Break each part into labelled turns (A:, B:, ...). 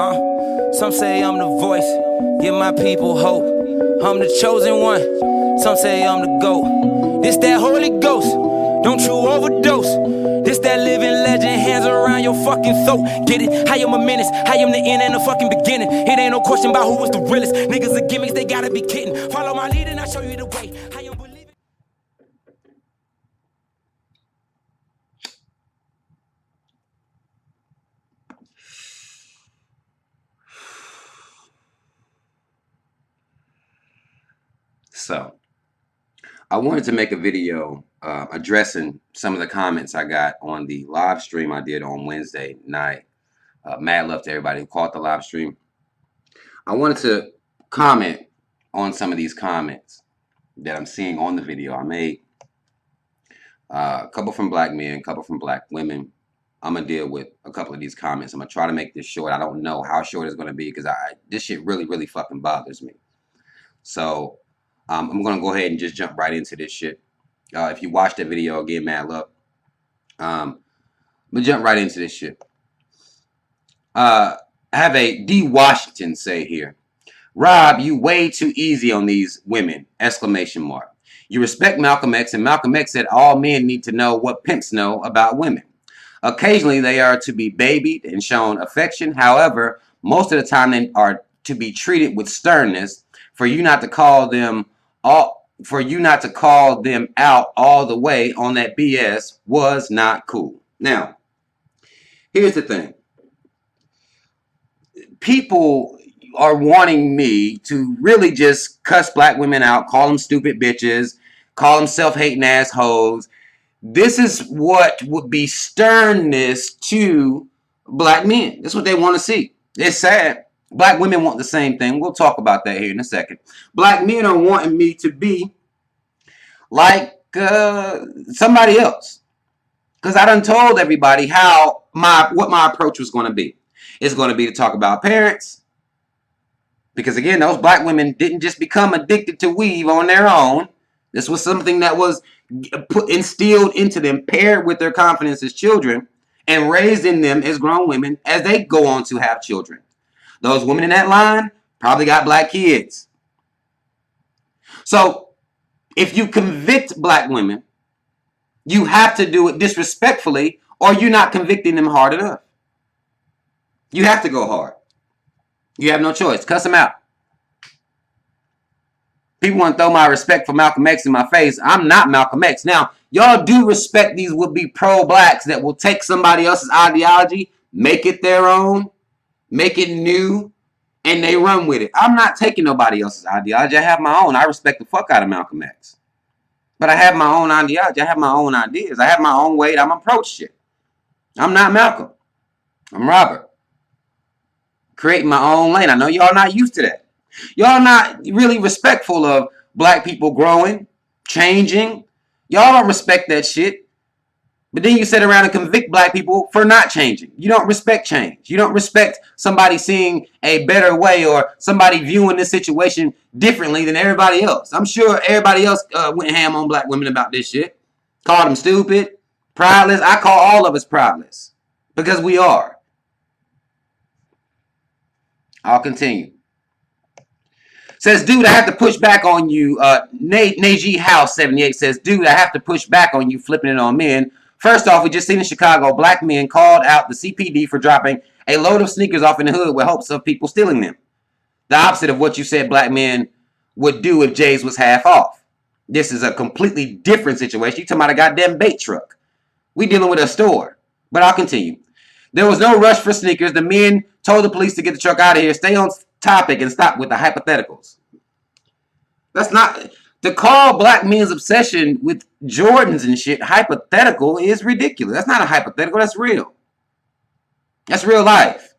A: Some say I'm the voice, give my people hope. I'm the chosen one, some say I'm the GOAT. This that Holy Ghost, don't you overdose. This that living legend, hands around your fucking throat. Get it? I am a menace, I am the end and the fucking beginning. It ain't no question about who was the realest. Niggas are gimmicks, they gotta be kidding. Follow my lead and I'll show you the way. I am believing.
B: So, I wanted to make a video addressing some of the comments I got on the live stream I did on Wednesday night. Mad love to everybody who caught the live stream. I wanted to comment on some of these comments that I'm seeing on the video I made. A couple from black men, a couple from black women. I'm going to deal with a couple of these comments. I'm going to try to make this short. I don't know how short it's going to be because this shit really fucking bothers me. So, I'm going to go ahead and just jump right into this shit. If you watched that video, again, mad love. But jump right into this shit. I have a D. Washington say here. Rob, you way too easy on these women! Exclamation mark. You respect Malcolm X, and Malcolm X said all men need to know what pimps know about women. Occasionally, they are to be babied and shown affection. However, most of the time, they are to be treated with sternness. For you not to call them out all the way on that BS was not cool. Now, here's the thing. People are wanting me to really just cuss black women out, call them stupid bitches, call them self-hating assholes. This is what would be sternness to black men. That's what they want to see. It's sad. Black women want the same thing. We'll talk about that here in a second. Black men are wanting me to be like somebody else. Because I done told everybody what my approach was going to be. It's going to be to talk about parents. Because again, those black women didn't just become addicted to weave on their own. This was something that was instilled into them, paired with their confidence as children, and raised in them as grown women as they go on to have children. Those women in that line probably got black kids. So, if you convict black women, you have to do it disrespectfully, or you're not convicting them hard enough. You have to go hard. You have no choice. Cuss them out. People want to throw my respect for Malcolm X in my face. I'm not Malcolm X. Now, y'all do respect these would-be pro-blacks that will take somebody else's ideology, make it their own, make it new, and they run with it. I'm not taking nobody else's ideology. I have my own. I respect the fuck out of Malcolm X. But I have my own ideology. I have my own ideas. I have my own way I'm approach shit. I'm not Malcolm. I'm Robert. Creating my own lane. I know y'all not used to that. Y'all not really respectful of black people growing, changing. Y'all don't respect that shit. But then you sit around and convict black people for not changing. You don't respect change. You don't respect somebody seeing a better way or somebody viewing this situation differently than everybody else. I'm sure everybody else went ham on black women about this shit. Called them stupid, prideless. I call all of us prideless because we are. I'll continue. Says, dude, I have to push back on you. Najee House 78 says, dude, I have to push back on you flipping it on men. First off, we just seen in Chicago, black men called out the CPD for dropping a load of sneakers off in the hood with hopes of people stealing them. The opposite of what you said black men would do if Jay's was half off. This is a completely different situation. You talking about a goddamn bait truck. We dealing with a store. But I'll continue. There was no rush for sneakers. The men told the police to get the truck out of here. Stay on topic and stop with the hypotheticals. That's not... To call black men's obsession with Jordans and shit hypothetical is ridiculous. That's not a hypothetical. That's real. That's real life.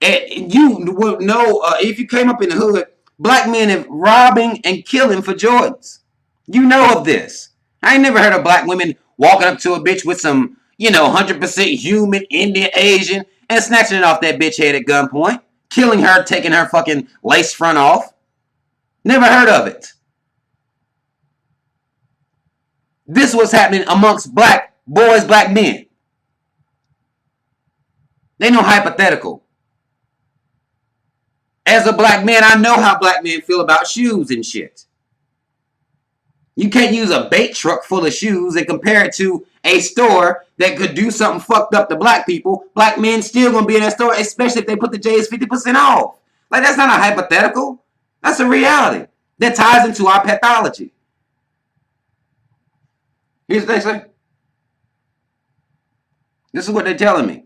B: And you will know, if you came up in the hood, black men are robbing and killing for Jordans. You know of this. I ain't never heard of black women walking up to a bitch with some, 100% human, Indian, Asian, and snatching it off that bitch head at gunpoint. Killing her, taking her fucking lace front off. Never heard of it. This was happening amongst black boys, black men. They know hypothetical. As a black man, I know how black men feel about shoes and shit. You can't use a bait truck full of shoes and compare it to a store that could do something fucked up to black people. Black men still gonna be in that store, especially if they put the J's 50% off. Like, that's not a hypothetical. That's a reality that ties into our pathology. Here's what they say. This is what they're telling me.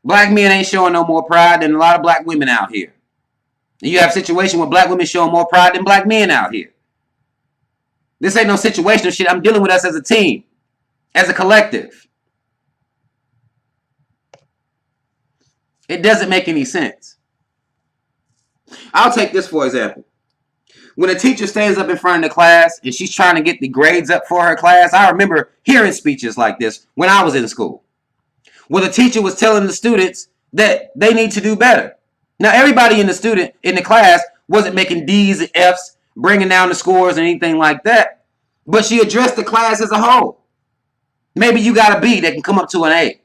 B: Black men ain't showing no more pride than a lot of black women out here. And you have a situation where black women showing more pride than black men out here. This ain't no situational shit. I'm dealing with us as a team, as a collective. It doesn't make any sense. I'll take this for example. When a teacher stands up in front of the class and she's trying to get the grades up for her class, I remember hearing speeches like this when I was in school, where the teacher was telling the students that they need to do better. Now, everybody in the class wasn't making D's and F's, bringing down the scores and anything like that, but she addressed the class as a whole. Maybe you got a B that can come up to an A.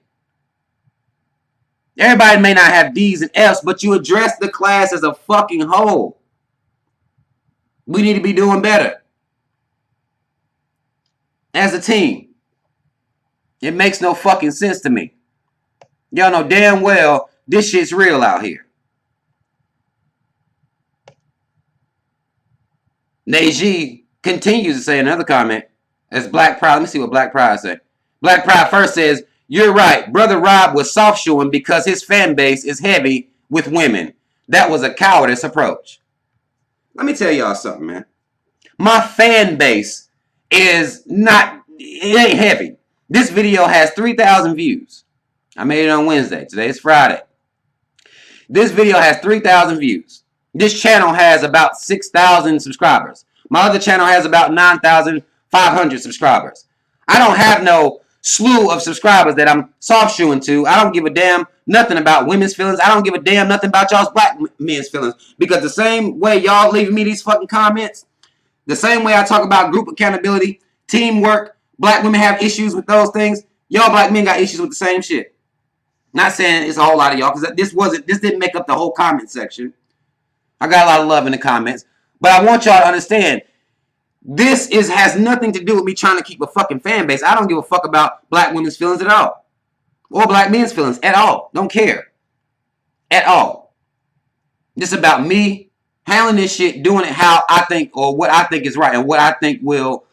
B: Everybody may not have D's and F's, but you address the class as a fucking whole. We need to be doing better as a team. It makes no fucking sense to me. Y'all know damn well this shit's real out here. Neji continues to say another comment. As Black Pride, let me see what Black Pride said. Black Pride first says, "You're right. Brother Rob was soft shoeing because his fan base is heavy with women. That was a cowardice approach." Let me tell y'all something, man. My fan base is not, it ain't heavy. This video has 3,000 views. I made it on Wednesday. Today is Friday. This video has 3,000 views. This channel has about 6,000 subscribers. My other channel has about 9,500 subscribers. I don't have no slew of subscribers that I'm soft shoeing to. I don't give a damn nothing about women's feelings. I don't give a damn nothing about y'all's black men's feelings. Because the same way y'all leaving me these fucking comments, the same way I talk about group accountability, teamwork, black women have issues with those things, y'all black men got issues with the same shit. Not saying it's a whole lot of y'all, because this didn't make up the whole comment section. I got a lot of love in the comments. But I want y'all to understand, this has nothing to do with me trying to keep a fucking fan base. I don't give a fuck about black women's feelings at all. Or black men's feelings at all. Don't care. At all. This is about me handling this shit, doing it how I think, or what I think is right, and what I think will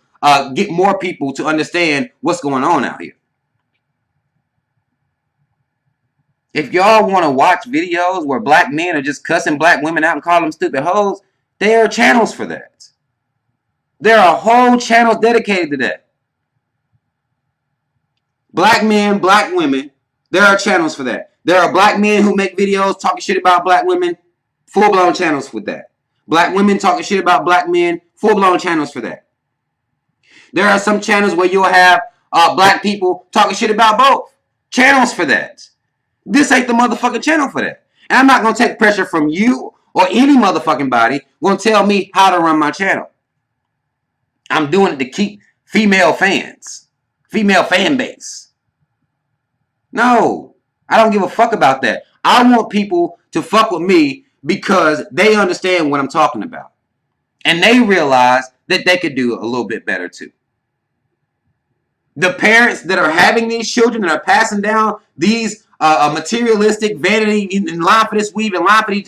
B: get more people to understand what's going on out here. If y'all want to watch videos where black men are just cussing black women out and calling them stupid hoes, there are channels for that. There are whole channels dedicated to that. Black men, black women, there are channels for that. There are black men who make videos talking shit about black women, full-blown channels with that. Black women talking shit about black men, full-blown channels for that. There are some channels where you'll have black people talking shit about both. Channels for that. This ain't the motherfucking channel for that. And I'm not going to take pressure from you or any motherfucking body going to tell me how to run my channel. I'm doing it to keep female fans. Female fan base. No. I don't give a fuck about that. I want people to fuck with me because they understand what I'm talking about. And they realize that they could do a little bit better too. The parents that are having these children that are passing down these materialistic vanity in line for this weave and line for these,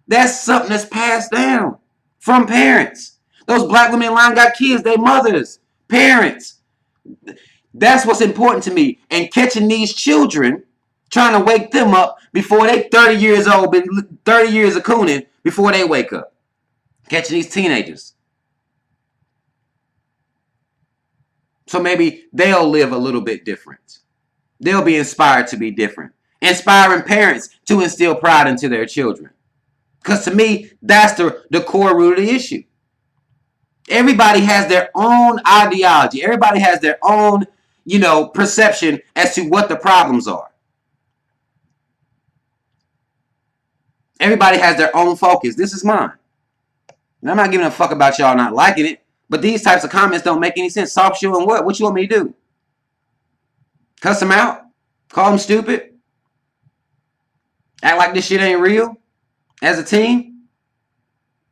B: that's something that's passed down from parents. Those black women in line got kids, they mothers, parents. That's what's important to me. And catching these children, trying to wake them up before they 30 years old, been 30 years of cooning before they wake up. Catching these teenagers. So maybe they'll live a little bit different. They'll be inspired to be different. Inspiring parents to instill pride into their children. Because to me, that's the core root of the issue. Everybody has their own ideology. Everybody has their own, perception as to what the problems are. Everybody has their own focus. This is mine. And I'm not giving a fuck about y'all not liking it. But these types of comments don't make any sense. Soft shoe and what? What you want me to do? Cuss them out? Call them stupid? Act like this shit ain't real as a team.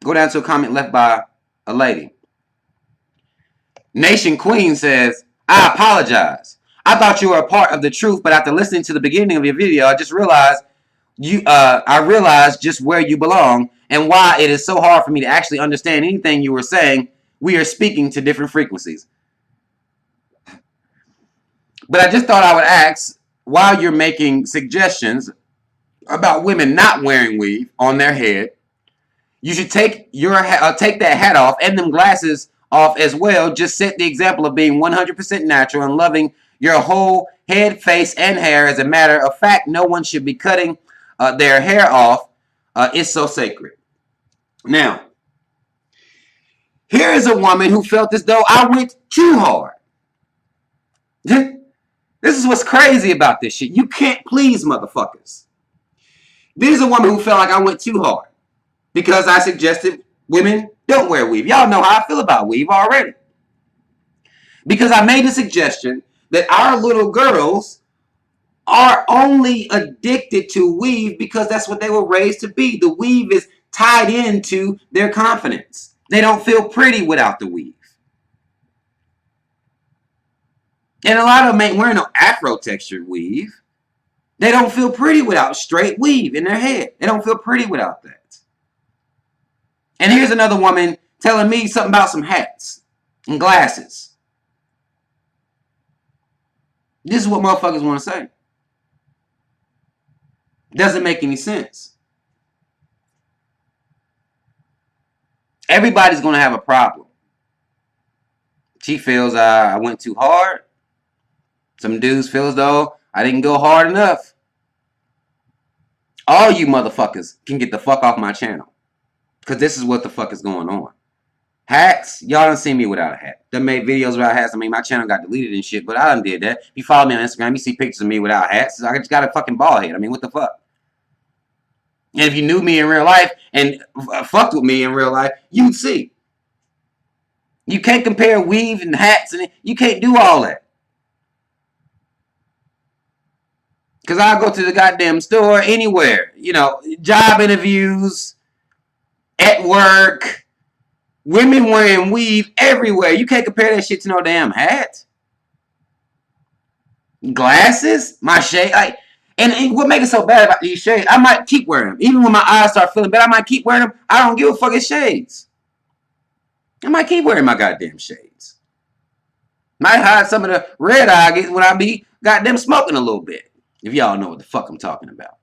B: Go down to a comment left by a lady. Nation Queen says, I apologize. I thought you were a part of the truth, but after listening to the beginning of your video, I just realized I realized just where you belong and why it is so hard for me to actually understand anything you were saying. We are speaking to different frequencies. But I just thought I would ask, while you're making suggestions about women not wearing weave on their head, you should take that hat off and them glasses off as well. Just set the example of being 100% natural and loving your whole head, face, and hair. As a matter of fact, no one should be cutting their hair off. It's so sacred. Now, here is a woman who felt as though I went too hard. This is what's crazy about this shit. You can't please motherfuckers. This is a woman who felt like I went too hard because I suggested women don't wear weave. Y'all know how I feel about weave already. Because I made the suggestion that our little girls are only addicted to weave because that's what they were raised to be. The weave is tied into their confidence. They don't feel pretty without the weave. And a lot of them ain't wearing no Afro textured weave. They don't feel pretty without straight weave in their head. They don't feel pretty without that. And here's another woman telling me something about some hats and glasses. This is what motherfuckers want to say. Doesn't make any sense. Everybody's going to have a problem. She feels I went too hard. Some dudes feel as though I didn't go hard enough. All you motherfuckers can get the fuck off my channel. Because this is what the fuck is going on. Hats, y'all done seen me without a hat. Done made videos without hats. I mean, my channel got deleted and shit, but I done did that. If you follow me on Instagram, you see pictures of me without hats. I just got a fucking bald head. I mean, what the fuck? And if you knew me in real life and fucked with me in real life, you'd see. You can't compare weave and hats, and you can't do all that. Because I'll go to the goddamn store anywhere. You know, job interviews, at work, women wearing weave everywhere. You can't compare that shit to no damn hat. Glasses, my shade. And what makes it so bad about these shades, I might keep wearing them. Even when my eyes start feeling bad, I might keep wearing them. I don't give a fuck, it's shades. I might keep wearing my goddamn shades. Might hide some of the red eye I get when I be goddamn smoking a little bit. If y'all know what the fuck I'm talking about.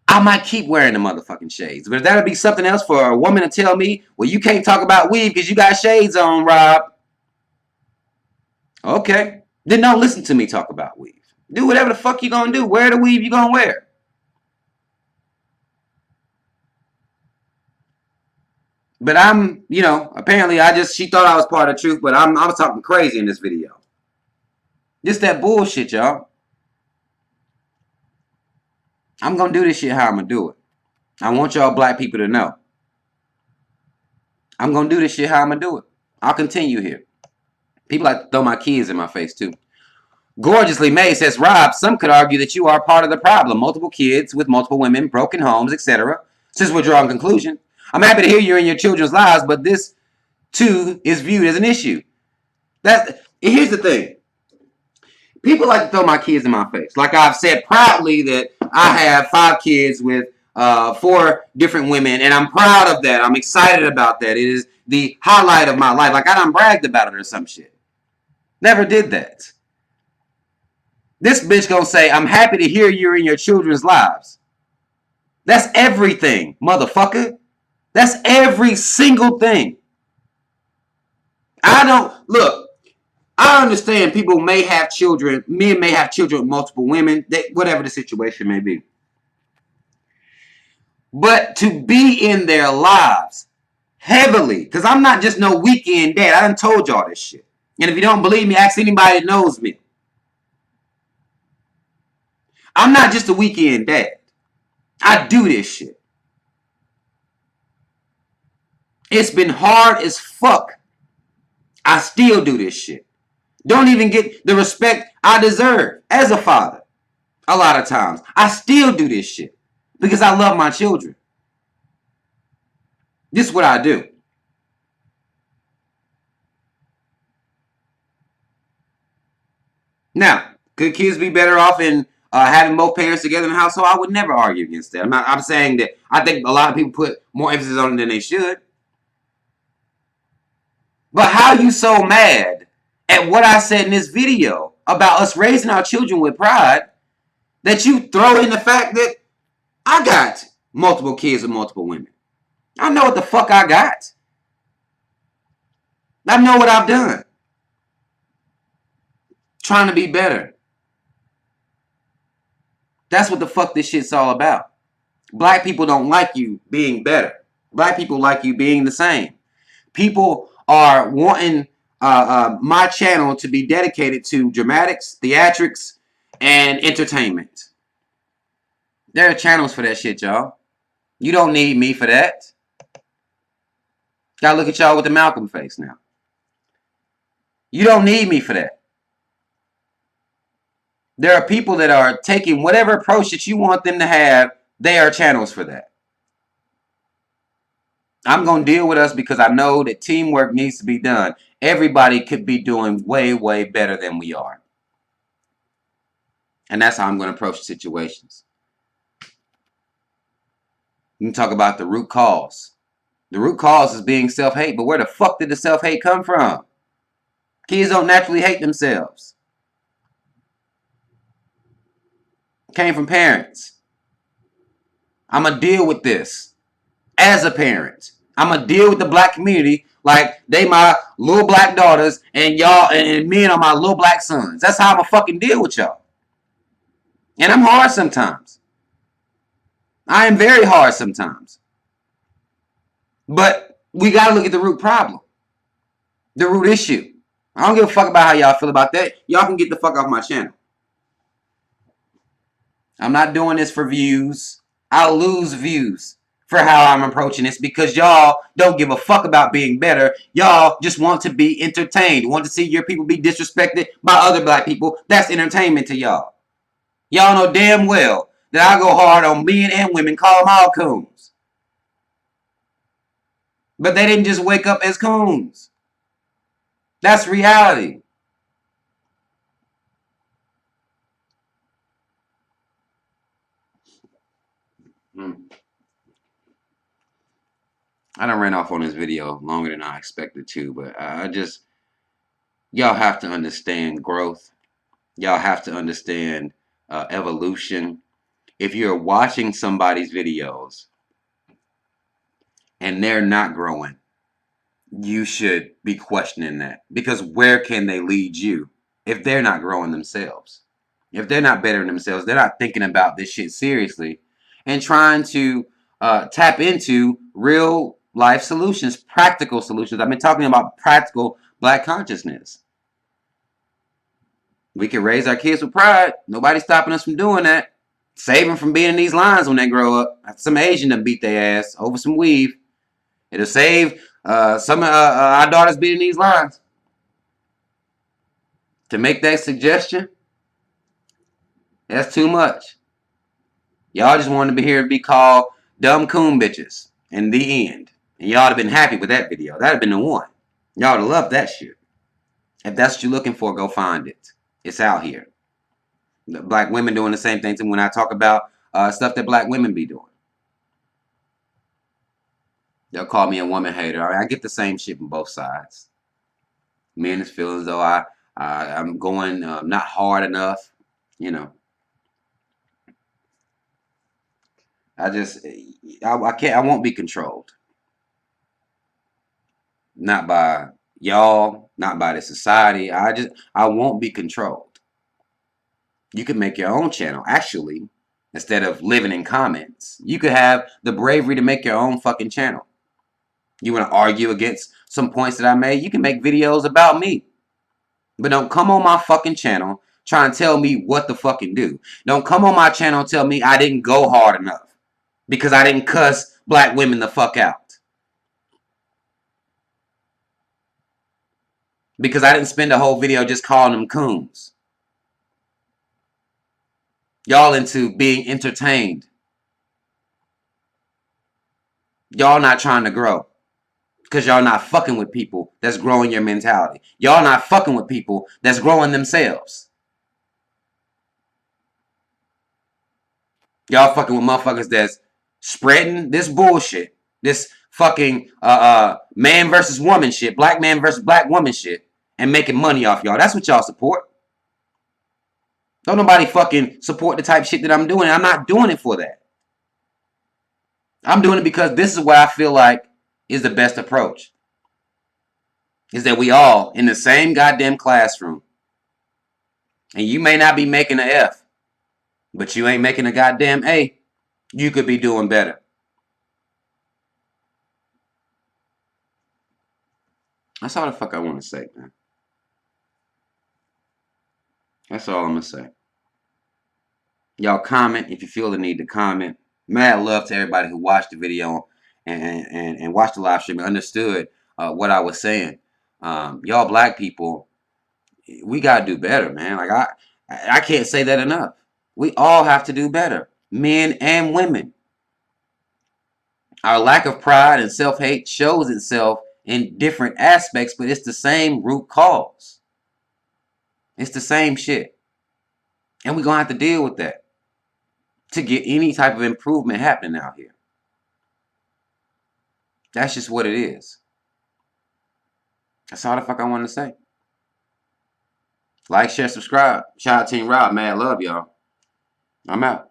B: I might keep wearing the motherfucking shades. But if that'll be something else for a woman to tell me, well, you can't talk about weave because you got shades on, Rob. Okay. Then don't listen to me talk about weave. Do whatever the fuck you gonna do. Wear the weave you gonna wear. But I'm, you know, apparently she thought I was part of the truth, but I'm talking crazy in this video. Just that bullshit, y'all. I'm going to do this shit how I'm going to do it. I want y'all black people to know. I'm going to do this shit how I'm going to do it. I'll continue here. People like to throw my kids in my face, too. Gorgeously May says, Rob, some could argue that you are part of the problem. Multiple kids with multiple women, broken homes, etc. Since we're drawing conclusions, I'm happy to hear you're in your children's lives, but this, too, is viewed as an issue. Here's the thing. People like to throw my kids in my face. Like I've said proudly that I have 5 kids with 4 different women, and I'm proud of that. I'm excited about that. It is the highlight of my life. Like I done bragged about it or some shit. Never did that. This bitch gonna say, I'm happy to hear you're in your children's lives. That's everything, motherfucker. That's every single thing. I understand people may have children, men may have children with multiple women, whatever the situation may be. But to be in their lives heavily, because I'm not just no weekend dad. I done told y'all this shit. And if you don't believe me, ask anybody that knows me. I'm not just a weekend dad. I do this shit. It's been hard as fuck. I still do this shit. Don't even get the respect I deserve as a father. A lot of times. I still do this shit. Because I love my children. This is what I do. Now, could kids be better off in having both parents together in the household? I would never argue against that. I'm saying that I think a lot of people put more emphasis on it than they should. But how are you so mad at what I said in this video about us raising our children with pride that you throw in the fact that I got multiple kids with multiple women? I know what the fuck I got. I know what I've done. Trying to be better. That's what the fuck this shit's all about. Black people don't like you being better. Black people like you being the same. People are wanting my channel to be dedicated to dramatics, theatrics, and entertainment. There are channels for that shit, y'all. You don't need me for that. Gotta look at y'all with the Malcolm face now. You don't need me for that. There are people that are taking whatever approach that you want them to have. They are channels for that. I'm going to deal with us because I know that teamwork needs to be done. Everybody could be doing way, way better than we are. And that's how I'm going to approach situations. You can talk about the root cause. The root cause is being self-hate, but where the fuck did the self-hate come from? Kids don't naturally hate themselves. Came from parents. I'm going to deal with this as a parent. I'm going to deal with the black community like they my little black daughters and y'all and men are my little black sons. That's how I'm going to fucking deal with y'all. And I'm hard sometimes. I am very hard sometimes. But we got to look at the root problem. The root issue. I don't give a fuck about how y'all feel about that. Y'all can get the fuck off my channel. I'm not doing this for views. I'll lose views for how I'm approaching this because y'all don't give a fuck about being better. Y'all just want to be entertained. Want to see your people be disrespected by other black people. That's entertainment to y'all. Y'all know damn well that I go hard on men and women, call them all coons. But they didn't just wake up as coons. That's reality. I done ran off on this video longer than I expected to, but y'all have to understand growth. Y'all have to understand evolution. If you're watching somebody's videos and they're not growing, you should be questioning that. Because where can they lead you if they're not growing themselves? If they're not bettering themselves, they're not thinking about this shit seriously and trying to tap into real life solutions, practical solutions. I've been talking about practical black consciousness. We can raise our kids with pride. Nobody's stopping us from doing that. Save them from being in these lines when they grow up. Some Asian to beat their ass over some weave. It'll save some of our daughters being in these lines. To make that suggestion, that's too much. Y'all just wanted to be here to be called dumb coon bitches in the end. And y'all have been happy with that video. That'd have been the one. Y'all would have loved that shit. If that's what you're looking for, go find it. It's out here. The black women doing the same thing to when I talk about stuff that black women be doing. They'll call me a woman hater. I get the same shit from both sides. Men feel as though I'm going not hard enough, you know. I can't. I won't be controlled. Not by y'all, not by the society. I won't be controlled. You can make your own channel, actually, instead of living in comments. You could have the bravery to make your own fucking channel. You want to argue against some points that I made? You can make videos about me. But don't come on my fucking channel trying to tell me what to fucking do. Don't come on my channel and tell me I didn't go hard enough because I didn't cuss black women the fuck out. Because I didn't spend a whole video just calling them coons. Y'all into being entertained. Y'all not trying to grow. Because y'all not fucking with people that's growing your mentality. Y'all not fucking with people that's growing themselves. Y'all fucking with motherfuckers that's spreading this bullshit. This fucking man versus woman shit. Black man versus black woman shit. And making money off y'all. That's what y'all support. Don't nobody fucking support the type of shit that I'm doing. I'm not doing it for that. I'm doing it because this is what I feel like is the best approach. Is that we all in the same goddamn classroom. And you may not be making an F, but you ain't making a goddamn A. You could be doing better. That's all the fuck I want to say, man. That's all I'm going to say. Y'all comment if you feel the need to comment. Mad love to everybody who watched the video and watched the live stream and understood what I was saying. Y'all black people, we got to do better, man. Like I can't say that enough. We all have to do better. Men and women. Our lack of pride and self-hate shows itself in different aspects, but it's the same root cause. It's the same shit. And we're going to have to deal with that to get any type of improvement happening out here. That's just what it is. That's all the fuck I want to say. Like, share, subscribe. Shout out Team Rob. Mad love, y'all. I'm out.